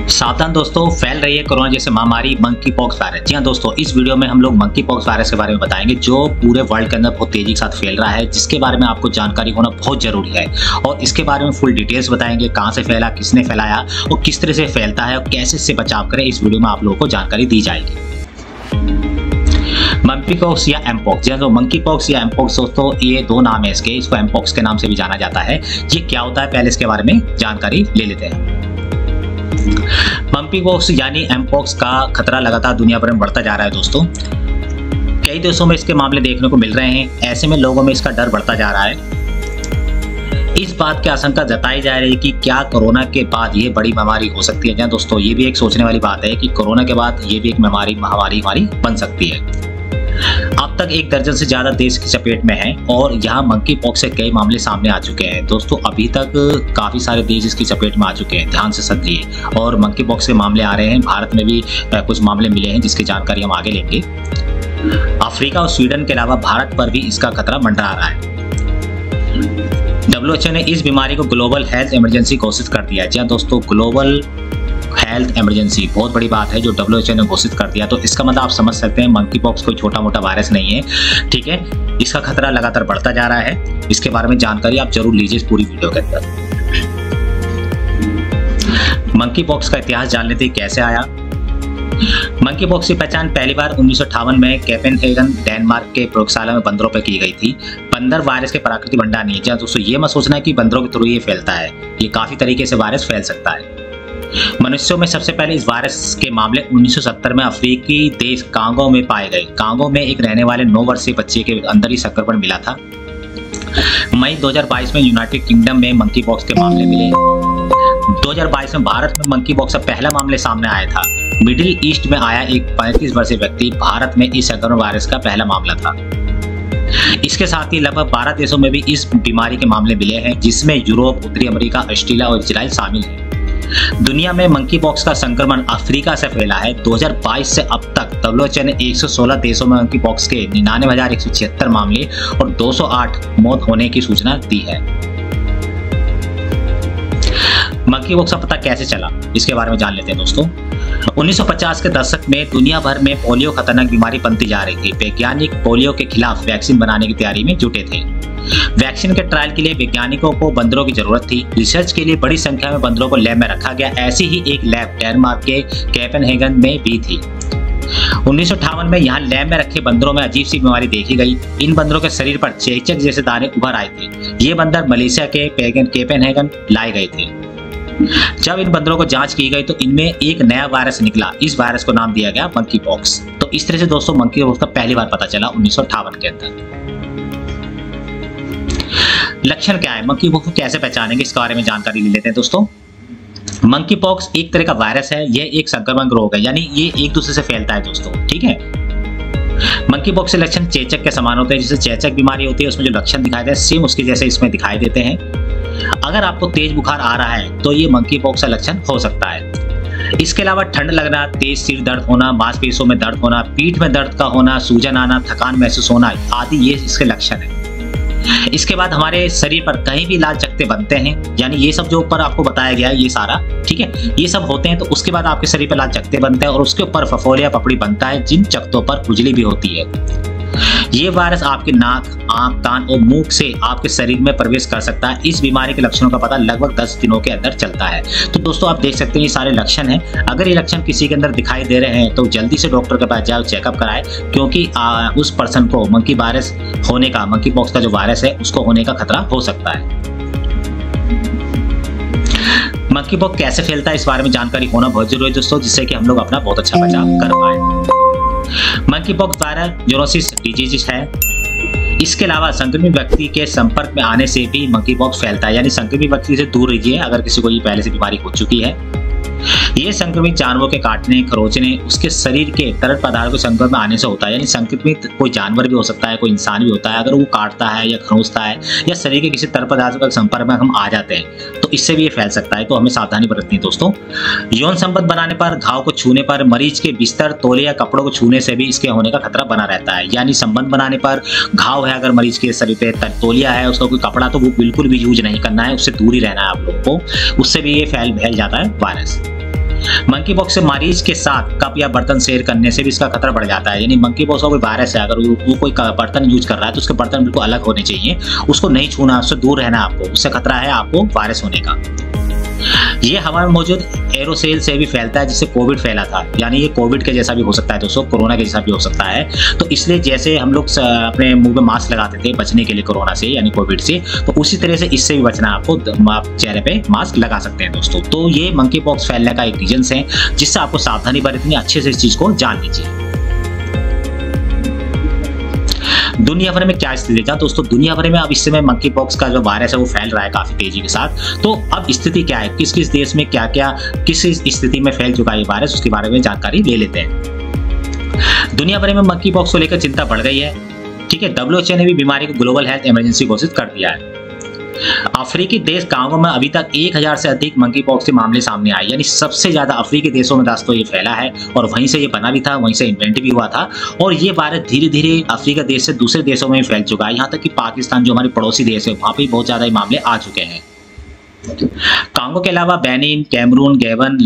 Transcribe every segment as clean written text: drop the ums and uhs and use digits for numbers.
सावधान दोस्तों, फैल रही है कोरोना जैसे महामारी मंकी पॉक्स वायरस। जी हाँ दोस्तों, इस वीडियो में हम लोग मंकी पॉक्स वायरस के बारे में बताएंगे जो पूरे वर्ल्ड के अंदर बहुत तेजी के साथ फैल रहा है, जिसके बारे में आपको जानकारी होना बहुत जरूरी है। और इसके बारे में फुल डिटेल्स बताएंगे, कहाँ से फैला, किसने फैलाया और किस तरह से फैलता है और कैसे इससे बचाव करें। इस वीडियो में आप लोगों को जानकारी दी जाएगी। मंकी पॉक्स या एमपॉक्स, जो मंकी पॉक्स या एमपॉक्स दोस्तों, ये दो नाम है इसके। इसको एमपॉक्स के नाम से भी जाना जाता है। ये क्या होता है, पहले इसके बारे में जानकारी ले लेते हैं। मंकी पॉक्स यानी एमपॉक्स का खतरा लगातार दुनिया भर में बढ़ता जा रहा है दोस्तों। कई देशों में इसके मामले देखने को मिल रहे हैं। ऐसे में लोगों में इसका डर बढ़ता जा रहा है। इस बात की आशंका जताई जा रही है कि क्या कोरोना के बाद ये बड़ी बीमारी हो सकती है। जहाँ दोस्तों, ये भी एक सोचने वाली बात है कि कोरोना के बाद ये भी एक महामारी बन सकती है। अब तक 1 दर्जन से ज्यादा देश की चपेट में है और यहाँ मंकी पॉक्स से कई मामले सामने आ चुके हैं दोस्तों। अभी तक काफी सारे देश इसकी चपेट में आ चुके हैं, ध्यान से समझिए। और मंकी पॉक्स के मामले आ रहे हैं, भारत में भी कुछ मामले मिले हैं जिसकी जानकारी हम आगे लेंगे। अफ्रीका और स्वीडन के अलावा भारत पर भी इसका खतरा मंडरा रहा है। WHO ने इस बीमारी को ग्लोबल हेल्थ इमरजेंसी घोषित कर दिया है। जी दोस्तों, ग्लोबल हेल्थ इमरजेंसी बहुत बड़ी बात है जो WHO ने घोषित कर दिया। तो इसका मतलब आप समझ सकते हैं मंकी पॉक्स कोई छोटा मोटा वायरस नहीं है, ठीक है। इसका खतरा लगातार बढ़ता जा रहा है। इसके बारे में जानकारी आप जरूर लीजिए इस पूरी वीडियो के अंदर। मंकी पॉक्स का इतिहास जान लेते हैं, कैसे आया। मंकी पॉक्स की पहचान पहली बार 1958 में कोपेनहेगन, डेनमार्क के प्रयोगशाला में बंदरों पर की गई थी। बंदर वायरस के प्राकृतिक भंडार नहीं है। दोस्तों, ये मत सोचना है कि बंदरों के थ्रू ये फैलता है। ये काफी तरीके से वायरस फैल सकता है। मनुष्यों में सबसे पहले इस वायरस के मामले 1970 में अफ्रीकी देश कांगो में पाए गए। कांगो में एक रहने वाले 9 वर्षीय बच्चे के अंदर ही संक्रमण मिला था। मई 2022 में यूनाइटेड किंगडम में मंकी पॉक्स के मामले मिले। 2022 में भारत में मंकी पॉक्स का पहला मामले सामने आया था। मिडिल ईस्ट में आया एक 35 वर्षीय व्यक्ति, भारत में इस संक्रमण वायरस का पहला मामला था। इसके साथ ही लगभग 12 देशों में भी इस बीमारी के मामले मिले हैं, जिसमें यूरोप, उत्तरी अमेरिका, ऑस्ट्रेलिया और इजराइल शामिल है। दुनिया में मंकी पॉक्स का संक्रमण अफ्रीका से फैला है। 2022 से अब तक WHO ने 116 देशों में मंकी पॉक्स के 99,176 मामले और 208 मौत होने की सूचना दी है। मंकी पॉक्स का पता कैसे चला, इसके बारे में जान लेते हैं दोस्तों। 1950 के दशक में दुनिया भर में पोलियो खतरनाक बीमारी बनती जा रही थी। वैज्ञानिक पोलियो के खिलाफ वैक्सीन बनाने की तैयारी में जुटे थे। वैक्सीन के ट्रायल के लिए वैज्ञानिकों को बंदरों की जरूरत थी। रिसर्च के लिए बड़ी संख्या में बंदरों को लैब में रखा गया। ऐसी ही एक लैब डेनमार्क के कोपेनहेगन में भी थी। 1958 में यहाँ लैब में रखे बंदरों में अजीब सी बीमारी देखी गई। इन बंदरों के शरीर पर चेचक जैसे दाने उभर आए थे। ये बंदर मलेशिया के कोपेनहेगन लाए गए थे। जब इन बंदरों को जांच की गई तो इनमें एक नया वायरस निकला। इस वायरस को नाम दिया गया मंकी पॉक्स। तो इस तरह से दोस्तों मंकी पॉक्स का पहली बार पता चला 1958 के अंदर। लक्षण क्या है, मंकी पॉक्स को कैसे पहचानेंगे, इसके बारे में जानकारी ले लेते हैं दोस्तों। मंकी पॉक्स एक तरह का वायरस है। यह एक संक्रमण रोग है, यानी ये एक दूसरे से फैलता है दोस्तों, ठीक है। मंकी पॉक्स के लक्षण चेचक के समान होते हैं। जैसे चेचक बीमारी होती है उसमें जो लक्षण दिखाई देते हैं सेम उसके जैसे इसमें दिखाई देते हैं। अगर आपको तेज बुखार आ रहा है तो ये मंकी पॉक्स का लक्षण हो सकता है। इसके अलावा ठंड लगना, तेज सिर दर्द होना, मांसपेशियों में दर्द होना, पीठ में दर्द का होना, सूजन आना, थकान महसूस होना आदि ये इसके लक्षण है। इसके बाद हमारे शरीर पर कहीं भी लाल चकत्ते बनते हैं, यानी ये सब जो ऊपर आपको बताया गया है ये सारा, ठीक है, ये सब होते हैं। तो उसके बाद आपके शरीर पर लाल चकत्ते बनते हैं और उसके ऊपर फफोलिया पपड़ी बनता है, जिन चकत्तों पर खुजली भी होती है। ये वायरस आपके नाक, आंख, कान और मुंह से आपके शरीर में प्रवेश कर सकता है। इस बीमारी के लक्षणों का पता लगभग 10 दिनों के अंदर चलता है। तो दोस्तों, आप देख सकते हैं ये सारे लक्षण हैं। अगर ये लक्षण किसी के अंदर दिखाई दे रहे हैं तो जल्दी से डॉक्टर के पास जाओ, चेकअप कराएं, क्योंकि उस पर्सन को मंकी पॉक्स का जो वायरस है उसको होने का खतरा हो सकता है। मंकी पॉक्स कैसे फैलता है, इस बारे में जानकारी होना बहुत जरूरी है दोस्तों, जिससे कि हम लोग अपना बहुत अच्छा बचाव कर पाए। Monkey pox virus zoonosis disease है। इसके अलावा संक्रमित व्यक्ति के संपर्क में आने से भी मंकी पॉक्स फैलता है, यानी संक्रमित व्यक्ति से दूर रहिए अगर किसी को ये पहले से बीमारी हो चुकी है। ये संक्रमित जानवरों के काटने, खरोचने, उसके शरीर के तरल पदार्थ के संपर्क में आने से होता है। यानी संक्रमित कोई जानवर भी हो सकता है, कोई इंसान भी होता है। अगर वो काटता है या खरोचता है या शरीर के किसी तरल पदार्थ के संपर्क में हम आ जाते हैं तो इससे भी ये फैल सकता है। तो हमें सावधानी बरतनी है दोस्तों। यौन संबंध बनाने पर, घाव को छूने पर, मरीज के बिस्तर, तौलिया या कपड़ों को छूने से भी इसके होने का खतरा बना रहता है। यानी संबंध बनाने पर, घाव है अगर मरीज के शरीर पे, तौलिया है, उसका कोई कपड़ा, तो वो बिल्कुल भी यूज नहीं करना है, उससे दूर ही रहना है आप लोगों को। उससे भी ये फैल जाता है वायरस। मंकी पॉक्स से मरीज के साथ कप या बर्तन शेयर करने से भी इसका खतरा बढ़ जाता है। यानी मंकी पॉक्स का कोई वायरस है, अगर वो कोई बर्तन यूज कर रहा है तो उसके बर्तन बिल्कुल अलग होने चाहिए, उसको नहीं छूना, उससे दूर रहना आपको, उससे खतरा है आपको वायरस होने का। ये हवा में मौजूद एरोसेल से भी फैलता है, जिससे कोविड फैला था। यानी ये कोविड के जैसा भी हो सकता है दोस्तों, कोरोना के जैसा भी हो सकता है। तो इसलिए जैसे हम लोग अपने मुंह पे मास्क लगाते थे बचने के लिए कोरोना से यानी कोविड से, तो उसी तरह से इससे भी बचना आपको, आप चेहरे पे मास्क लगा सकते हैं दोस्तों। तो ये मंकी पॉक्स फैलने का एक रीजन है, जिससे आपको सावधानी बरतनी, अच्छे से इस चीज को जान लीजिए। दुनिया भर में क्या स्थिति है दोस्तों? दुनिया भर में अब इस समय मंकी पॉक्स का जो वायरस है वो फैल रहा है काफी तेजी के साथ। तो अब स्थिति क्या है, किस किस देश में क्या क्या किस स्थिति में फैल चुका है ये वायरस, उसके बारे में जानकारी ले लेते हैं। दुनिया भर में मंकी पॉक्स को लेकर चिंता बढ़ गई है। ठीक है, WHO ने भी बीमारी को ग्लोबल हेल्थ इमरजेंसी घोषित कर दिया है। अफ्रीकी देश कांगो में अभी तक 1000 से अधिक मंकी पॉक्स के मामले सामने आए, यानी सबसे ज्यादा अफ्रीकी देशों में दोस्तों ये फैला है, और वहीं से ये बना भी था, वहीं से इन्वेंट भी हुआ था। और ये वायरस धीरे धीरे अफ्रीका देश से दूसरे देशों में भी फैल चुका है, यहाँ तक कि पाकिस्तान जो हमारे पड़ोसी देश है वहां पर बहुत ज्यादा ये मामले आ चुके हैं। कांगो के अलावा बेनिन, कैमरून, गैबन,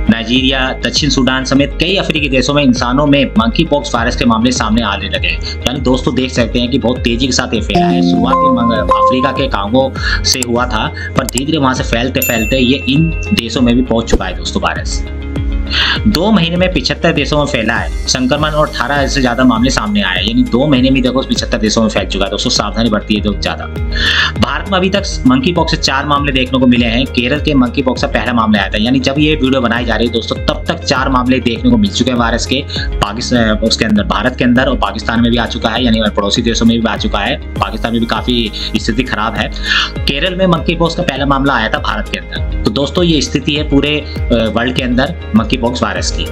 नाइजीरिया, दक्षिण सूडान समेत कई अफ्रीकी देशों में इंसानों में मंकी पॉक्स वायरस के मामले सामने आने लगे। यानी दोस्तों देख सकते हैं कि बहुत तेजी के साथ ये फैला है। शुरुआत में अफ्रीका के कांगो से हुआ था, पर धीरे धीरे वहां से फैलते फैलते ये इन देशों में भी पहुंच चुका है दोस्तों वायरस। 2 महीने में 75 देशों में फैला है संक्रमण, और 18 से ज्यादा मामले सामने आए। यानी 2 महीने में देखो 75 देशों में फैल चुका है दोस्तों, सावधानी बरती है तो ज्यादा। भारत में अभी तक मंकी पॉक्स से 4 मामले देखने को मिले हैं। केरल के मंकी पॉक्स का पहला मामला आया था, यानी जब ये वीडियो बनाई जा रही है दोस्तों तब तक 4 मामले देखने को मिल चुके हैं वायरस के। पाकिस्तान उसके अंदर, भारत के अंदर और पाकिस्तान में भी आ चुका है, यानी पड़ोसी देशों में भी आ चुका है। पाकिस्तान में भी काफी स्थिति खराब है। केरल में मंकी पॉक्स का पहला मामला आया था भारत के अंदर। तो दोस्तों ये स्थिति है पूरे वर्ल्ड के अंदर मंकी पॉक्स वायरस की।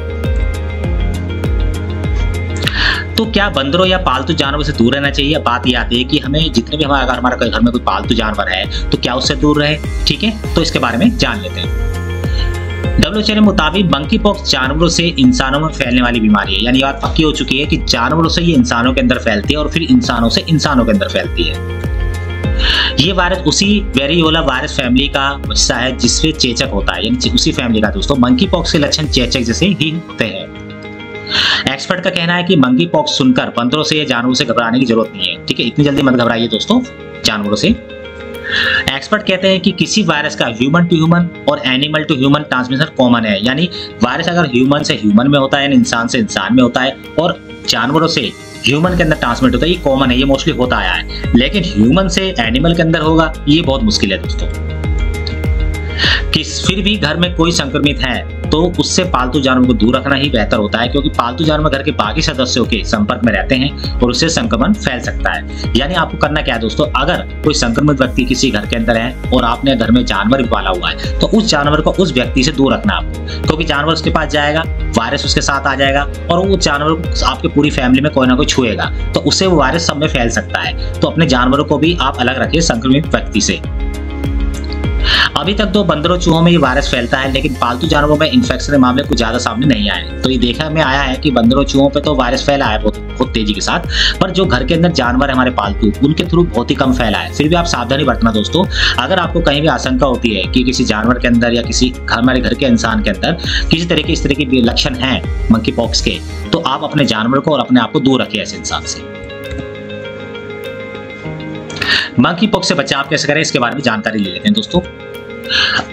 तो क्या बंदरों या पालतू जानवरों से दूर रहना चाहिए? बात ये आती है कि हमें जितने भी अगर हमारे घर में कोई पालतू जानवर है तो क्या उससे दूर रहे। ठीक है, तो इसके बारे में जान लेते हैं। WHO के मुताबिक मंकी पॉक्स जानवरों से इंसानों में फैलने वाली बीमारी है। यानी बात पक्की हो चुकी है कि जानवरों से ये इंसानों के अंदर फैलती है और फिर इंसानों से इंसानों के अंदर फैलती है। ये वायरस उसी वेरियोला वायरस फैमिली का हिस्सा है जिसमें चेचक होता है, यानी उसी फैमिली का दोस्तों। मंकी पॉक्स के लक्षण चेचक जैसे ही होते हैं। एक्सपर्ट का कहना है कि मंकी पॉक्स सुनकर बंदरों से या जानवरों से घबराने की जरूरत नहीं है। ठीक है, इतनी जल्दी मत घबराइए दोस्तों जानवरों से। एक्सपर्ट कहते हैं कि किसी वायरस का ह्यूमन टू ह्यूमन और animal to human transmission common है। यानी वायरस अगर ह्यूमन से ह्यूमन में होता है, यानी इंसान से इंसान में होता है, और जानवरों से ह्यूमन के अंदर ट्रांसमिट होता है, ये कॉमन है, ये मोस्टली होता आया है। लेकिन ह्यूमन से एनिमल के अंदर होगा ये बहुत मुश्किल है दोस्तों। फिर भी घर में कोई संक्रमित है तो उससे पालतू जानवर को दूर रखना ही बेहतर होता है, क्योंकि पालतू जानवर घर के बाकी सदस्यों के संपर्क में रहते हैं और उससे संक्रमण फैल सकता है। यानी आपको करना क्या है दोस्तों, अगर कोई संक्रमित व्यक्ति किसी घर के अंदर है और आपने घर में जानवर भी पाला हुआ है तो उस जानवर को उस व्यक्ति से दूर रखना आपको, क्योंकि जानवर उसके पास जाएगा, वायरस उसके साथ आ जाएगा और वो जानवर आपके पूरी फैमिली में कोई ना कोई छुएगा तो उससे वो वायरस सब में फैल सकता है। तो अपने जानवरों को भी आप अलग रखिए संक्रमित व्यक्ति से। अभी तक तो बंदरों चूहों में ये वायरस फैलता है, लेकिन पालतू जानवरों में इन्फेक्शन के मामले कुछ ज्यादा सामने नहीं आए। तो ये देखा में आया है कि बंदरों चूहों पे तो वायरस फैला है बहुत तेजी के साथ, पर जो घर के अंदर जानवर है हमारे पालतू, उनके थ्रू बहुत ही कम फैला है। फिर भी आप सावधानी बरतना दोस्तों। अगर आपको कहीं भी आशंका होती है कि किसी जानवर के अंदर या किसी हमारे घर के इंसान के अंदर किसी तरह के इस तरह के लक्षण हैं मंकी पॉक्स के, तो आप अपने जानवर को और अपने आप को दूर रखिए ऐसे इंसान से। मंकी पॉक्स से बचाव कैसे करें इसके बारे में जानकारी ले लेते हैं दोस्तों।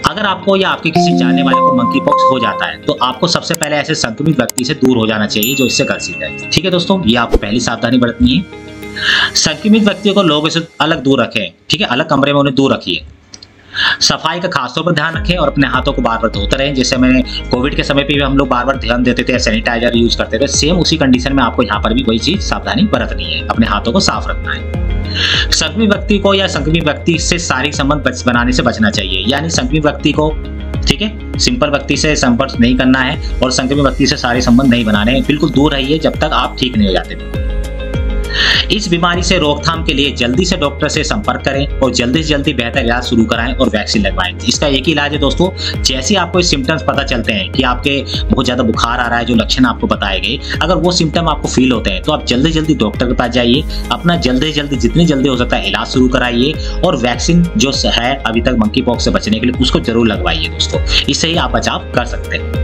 अगर आपको या आपके किसी जानने वाले को मंकी पॉक्स हो जाता है तो आपको सबसे पहले ऐसे संक्रमित व्यक्ति से दूर हो जाना चाहिए जो इससे ग्रसित है। ठीक है दोस्तों, ये आपको पहली सावधानी बरतनी है। संक्रमित व्यक्तियों को लोगों से अलग दूर रखें। ठीक है, अलग कमरे में उन्हें दूर रखिए। सफाई का खासतौर पर ध्यान रखें और अपने हाथों को बार बार धोते रहें। जैसे मैंने कोविड के समय पे भी हम लोग बार बार ध्यान देते थे, सैनिटाइजर यूज करते थे, सेम उसी कंडीशन में आपको यहाँ पर भी वही चीज सावधानी बरतनी है, अपने हाथों को साफ रखना है। संक्रमित व्यक्ति को या संक्रमित व्यक्ति से शारीरिक संबंध बनाने से बचना चाहिए। यानी संक्रमित व्यक्ति को, ठीक है, सिंपल व्यक्ति से संपर्क नहीं करना है और संक्रमित व्यक्ति से शारीरिक संबंध नहीं बनाने हैं। बिल्कुल दूर रहिए जब तक आप ठीक नहीं हो जाते। इस बीमारी से रोकथाम के लिए जल्दी से डॉक्टर से संपर्क करें और जल्दी से जल्दी बेहतर इलाज शुरू कराएं और वैक्सीन लगवाएं। इसका एक ही इलाज है दोस्तों, जैसे ही आपको सिम्टम्स पता चलते हैं कि आपके बहुत ज्यादा बुखार आ रहा है, जो लक्षण आपको बताए गए, अगर वो सिम्टम आपको फील होते हैं तो आप जल्दी जल्दी डॉक्टर के पास जाइए, अपना जल्दी जल्दी जितनी जल्दी हो सकता है इलाज शुरू कराइए और वैक्सीन जो है अभी तक मंकी पॉक्स से बचने के लिए उसको जरूर लगवाइए दोस्तों। इससे ही आप बचाव कर सकते हैं।